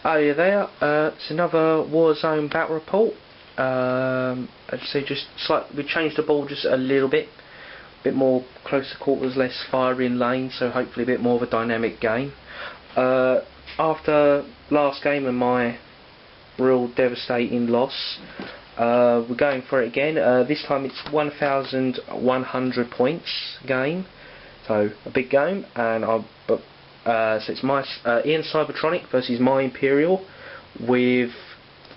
Oh yeah, there. It's another Warzone battle report. As you see, we changed the ball just a little bit more closer quarters, less firing lane, so hopefully a bit more of a dynamic game. After last game and my real devastating loss, we're going for it again. This time it's 1,100 points game, so a big game. And so it's my Ian Cybertronic versus my Imperial, with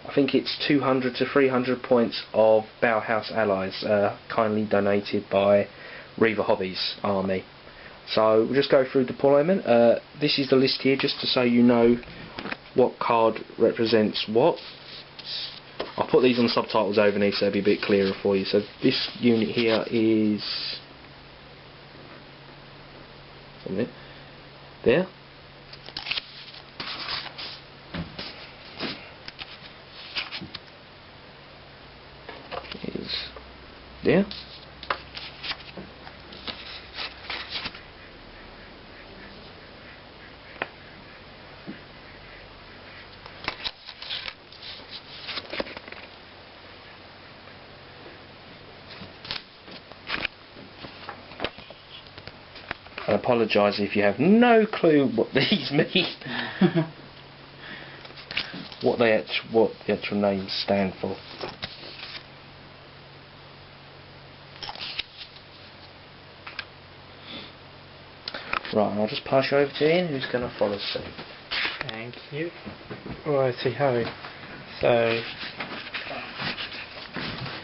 I think it's 200 to 300 points of Bauhaus allies, kindly donated by Reaver Hobbies Army. So we'll just go through deployment. This is the list here, just to so you know what card represents what. I'll put these on subtitles overneath so it'll be a bit clearer for you. So this unit here is there. Is there. I apologise if you have no clue what these mean. what the actual names stand for. Right, I'll just pass you over to Ian, who's going to follow suit. Thank you. Righty ho. So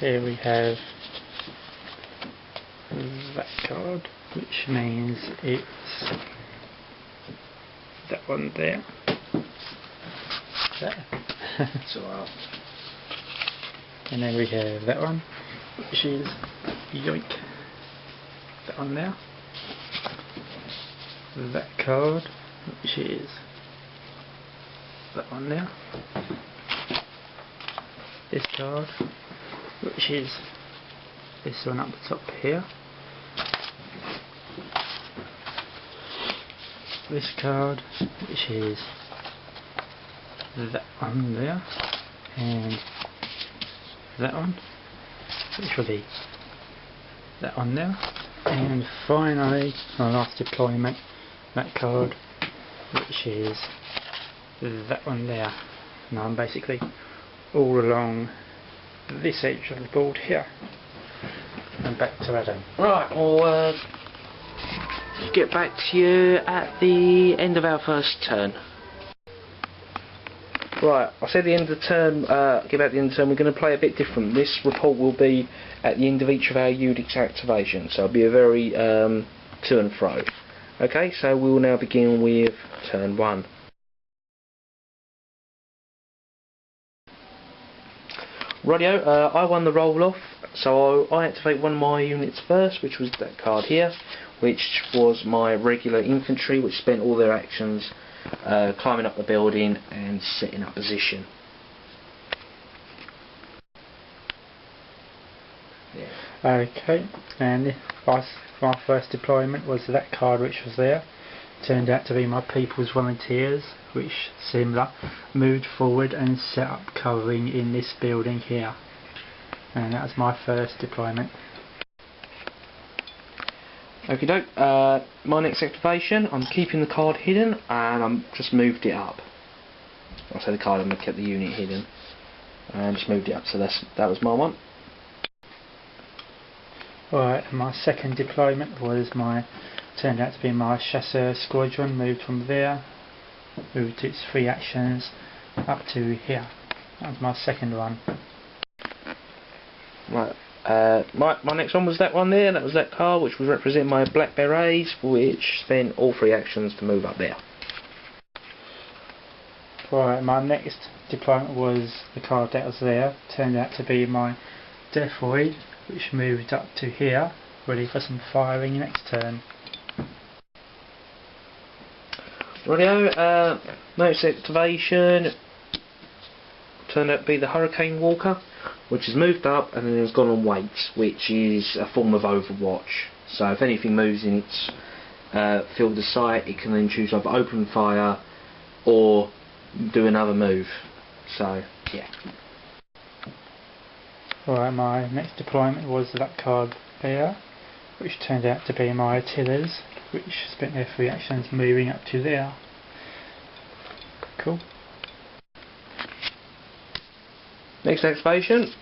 here we have that card, which means it's that one there. There. It's alright. And then we have that one, which is yoink. That one there. That card, which is that one there. This card, which is this one up the top here. This card, which is that one there, and that one, which will be that one there, and finally my last deployment, that card, which is that one there. Now I'm basically all along this edge of the board here. And back to Adam. Right, we'll get back to you at the end of our first turn. Right, I said the end of the turn, get back to the end of the turn, we're going to play a bit different. This report will be at the end of each of our units activation, so it'll be a very to and fro. Okay, so we will now begin with turn 1. Rightio, I won the roll off, so I activate one of my units first, which was that card here, which was my regular infantry, which spent all their actions climbing up the building and setting up position. Yeah. Okay, and my first deployment was that card which was there. Turned out to be my People's Volunteers, which similar moved forward and set up covering in this building here. And that was my first deployment. Okie doke, my next activation, I'm keeping the card hidden and I'm just moved it up. I'll say the card, I kept the unit hidden and just moved it up, so that was my one. Right, my second deployment was turned out to be my Chasseur Squadron, moved from there, moved its 3 actions up to here. That was my second one. Right, my next one was that one there, that was that card which was representing my Black Berets, which spent all 3 actions to move up there. Right, my next deployment was the card that was there, turned out to be my Death Void, which moved up to here, ready for some firing next turn. Rightio, next activation turned out to be the Hurricane Walker, which has moved up and then has gone on weights, which is a form of Overwatch. So if anything moves in its field of sight, it can then choose either open fire or do another move. So yeah. Alright, my next deployment was that card there, which turned out to be my Attili's, which spent their 3 actions moving up to there. Cool. Next activation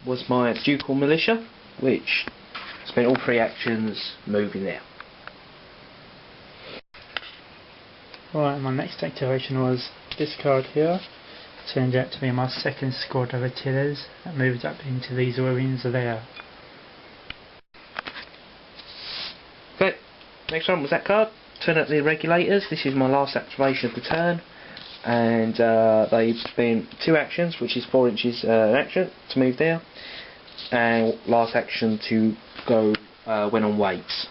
was my Ducal Militia, which spent all 3 actions moving there. Alright, my next activation was this card here. Turned out to be my second squad of Attili's that moved up into these ruins there. Okay, next one was that card. Turn up the Regulators. This is my last activation of the turn, and they spent 2 actions, which is 4 inches action to move there, and last action to go when on weights.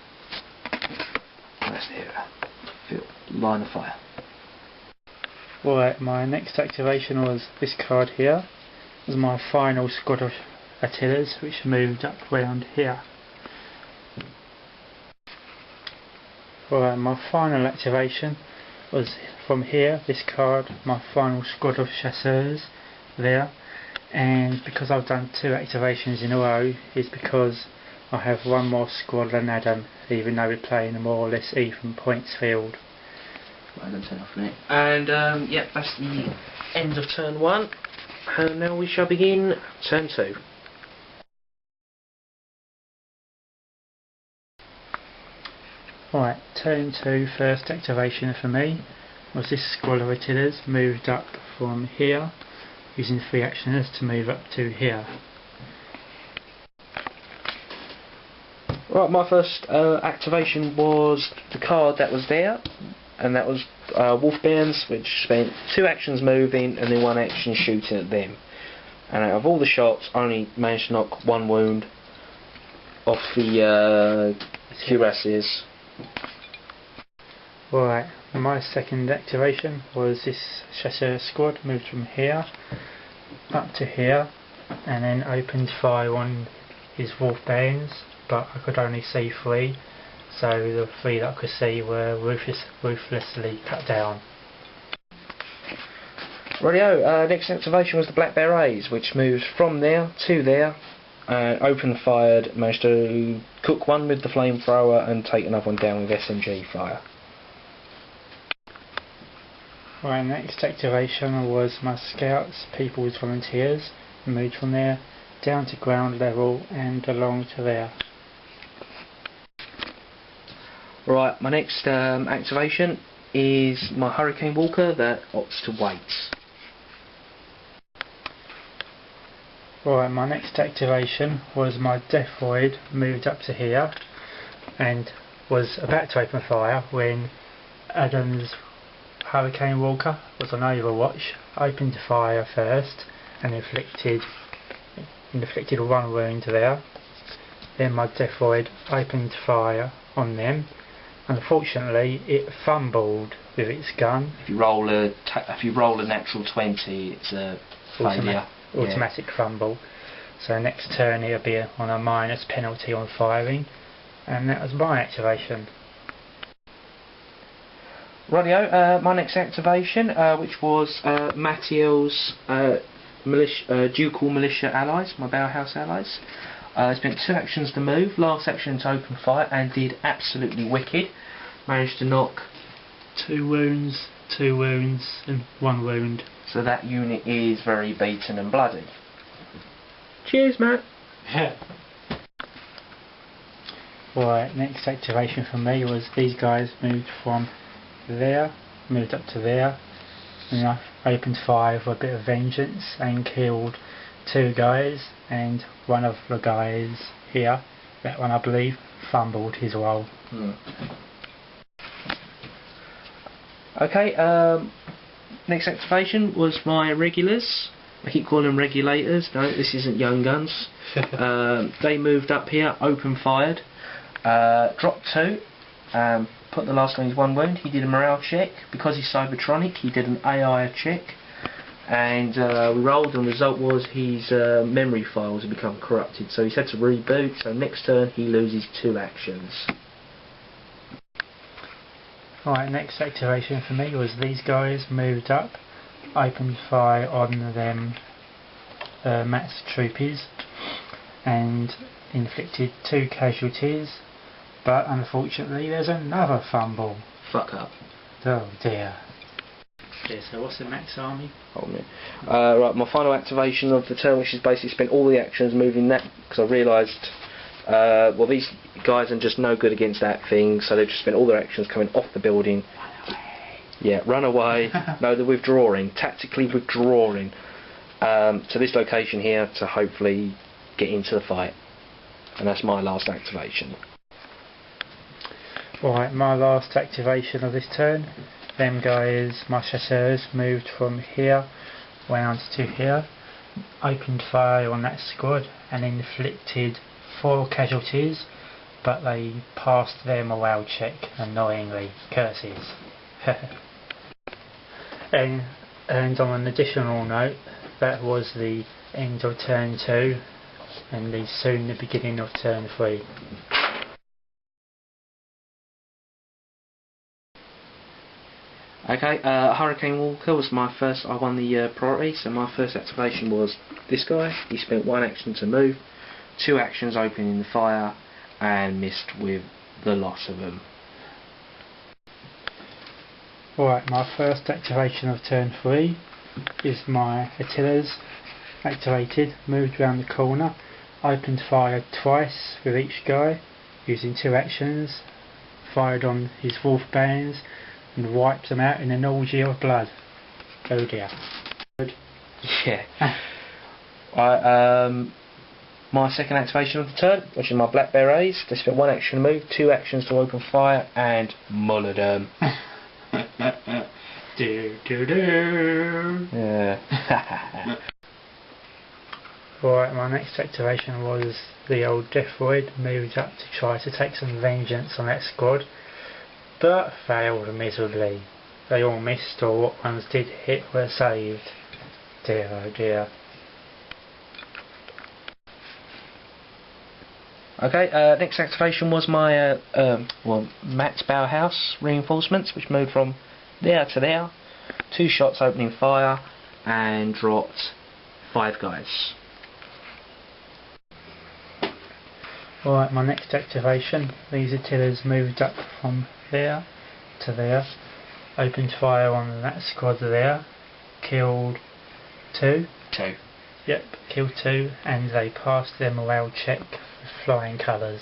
That's the line of fire. Alright, my next activation was this card here. It was my final squad of Attili's, which moved up round here. Alright, my final activation was from here, this card, my final squad of Chasseurs there. And because I've done 2 activations in a row, is because I have one more squad than Adam, even though we're playing a more or less even points field. And yeah, that's the end of turn 1, and now we shall begin turn 2. Right, turn 2, first activation for me was this squad of Attili's moved up from here, using 3 actions to move up to here. Right, my first activation was the card that was there, and that was Wolfbearns, which spent 2 actions moving and then 1 action shooting at them. And out of all the shots, I only managed to knock 1 wound off the cuirasses. Right, my second activation was this Chasseur squad moved from here up to here, and then opened fire on his Wolfbearns, but I could only see 3. So the 3 that I could see were ruthlessly cut down. Rightio, next activation was the Black Berets, which moved from there to there, and open fired, managed to cook 1 with the flamethrower and take another one down with SMG fire. Right, next activation was my Scouts, People's Volunteers, moved from there down to ground level and along to there. Right, my next activation is my Hurricane Walker that opts to wait. Right, my next activation was my Death Void moved up to here and was about to open fire when Adam's Hurricane Walker was on Overwatch, opened fire first and inflicted 1 wound there. Then my Death Void opened fire on them. Unfortunately, it fumbled with its gun. If you roll a natural 20, it's a failure. Automatic fumble. So next turn it'll be on a minus penalty on firing, and that was my activation. Rightio, my next activation, which was Mattiel's Ducal Militia allies, my Bauhaus allies. Spent 2 actions to move, last action to open fire, and did absolutely wicked. Managed to knock 2 wounds, 2 wounds, and 1 wound. So that unit is very beaten and bloody. Cheers, Matt. Right, next activation for me was these guys moved from there, moved up to there, and I opened fire with a bit of vengeance and killed 2 guys, and one of the guys here, that one I believe, fumbled his roll. Okay, next activation was my regulars. I keep calling them regulators. No, this isn't Young Guns. They moved up here, open fired, dropped 2, put the last one, 1 wound. He did a morale check. Because he's Cybertronic, he did an AI check, and we rolled, and the result was his memory files had become corrupted, so he's had to reboot. So next turn he loses 2 actions. Alright, next activation for me was these guys moved up opened fire on them Matt's troopies and inflicted 2 casualties, but unfortunately there's another fumble. Fuck up. Oh dear. Yeah, so what's the Max army? Hold on a minute. Right, my final activation of the turn, which is basically spent all the actions moving that, because I realised, well, these guys are just no good against that thing, so they've just spent all their actions coming off the building. Yeah, run away. No, they're withdrawing, tactically withdrawing to this location here to hopefully get into the fight. And that's my last activation. Right, my last activation of this turn. Them guys, my chasseurs, moved from here round to here, opened fire on that squad and inflicted 4 casualties, but they passed their morale check annoyingly. Curses. and on an additional note, that was the end of turn 2 and soon the beginning of turn 3. Okay, Hurricane Walker was my first. I won the priority, so my first activation was this guy. He spent 1 action to move, 2 actions opening the fire, and missed with the loss of them. Right, my first activation of turn 3 is my Attilas activated, moved round the corner, opened fire twice with each guy, using 2 actions, fired on his wolf bands, and wiped them out in an orgy of blood. Oh dear. Yeah. My second activation of the turn, which is my Black Berets. They spent 1 action to move, 2 actions to open fire, and mullered them. Do do do. Yeah. Right, my next activation was the old Deathroid, moved up to try to take some vengeance on that squad, but failed miserably. They all missed, or what ones did hit were saved. Dear oh dear. Okay, next activation was my Max Bauhaus reinforcements, which moved from there to there. 2 shots opening fire and dropped 5 guys. Alright, my next activation, these Attilas moved up from there to there, opened fire on that squad there, killed 2. 2. Yep, killed 2, and they passed their morale check with flying colours.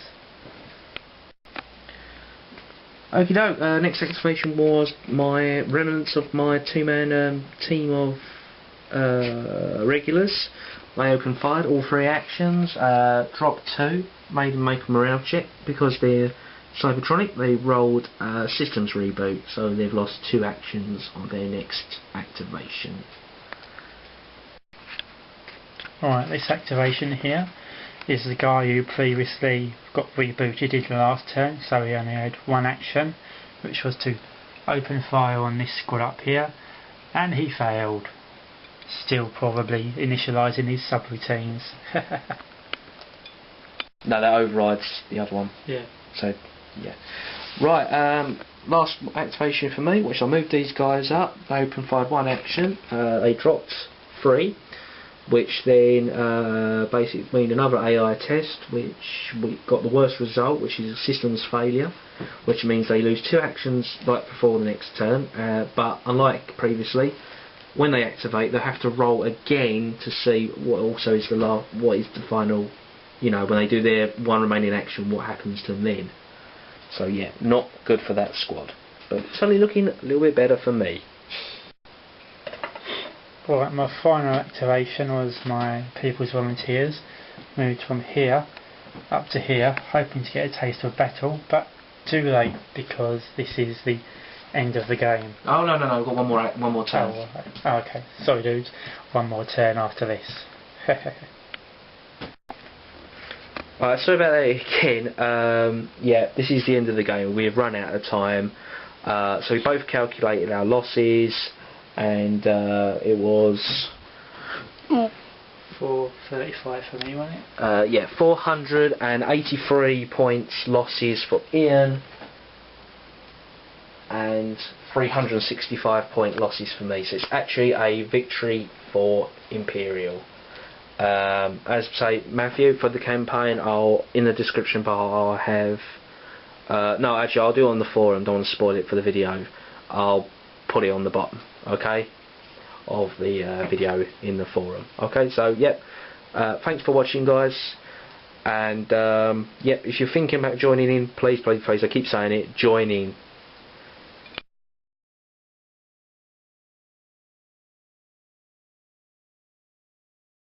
Okie doke, next activation was my remnants of my 2-man team of regulars. They opened fire, all 3 actions, dropped 2, made them make a morale check because they're Cybertronic. They rolled a systems reboot, so they've lost 2 actions on their next activation. Alright, this activation here is the guy who previously got rebooted in the last turn, so he only had 1 action, which was to open fire on this squad up here, and he failed. Still probably initialising his subroutines. No, that overrides the other one. Yeah. So, yeah. Right, last activation for me, which I moved these guys up. They open fired 1 action. They dropped 3, which then basically mean another AI test, which we got the worst result, which is a systems failure, which means they lose 2 actions right before the next turn. But unlike previously, when they activate, they have to roll again to see what also is what is the final. You know, when they do their 1 remaining action, what happens to them then? So yeah, not good for that squad. But it's only looking a little bit better for me. Right, my final activation was my People's Volunteers, moved from here up to here, hoping to get a taste of battle, but too late because this is the end of the game. Oh no, we've got one more turn. Oh, okay, sorry dudes, 1 more turn after this. Alright, sorry about that again. Yeah, this is the end of the game. We have run out of time. So we both calculated our losses, and it was 435 for me, wasn't it? yeah, 483 points losses for Ian, and 365 point losses for me. So it's actually a victory for Imperial. As I say, Matthew, for the campaign, in the description bar I'll have no, actually I'll do it on the forum, don't want to spoil it for the video. I'll put it on the bottom, okay, of the video in the forum. Okay, so yep, thanks for watching, guys, and yep, if you're thinking about joining in, please, I keep saying it, join in.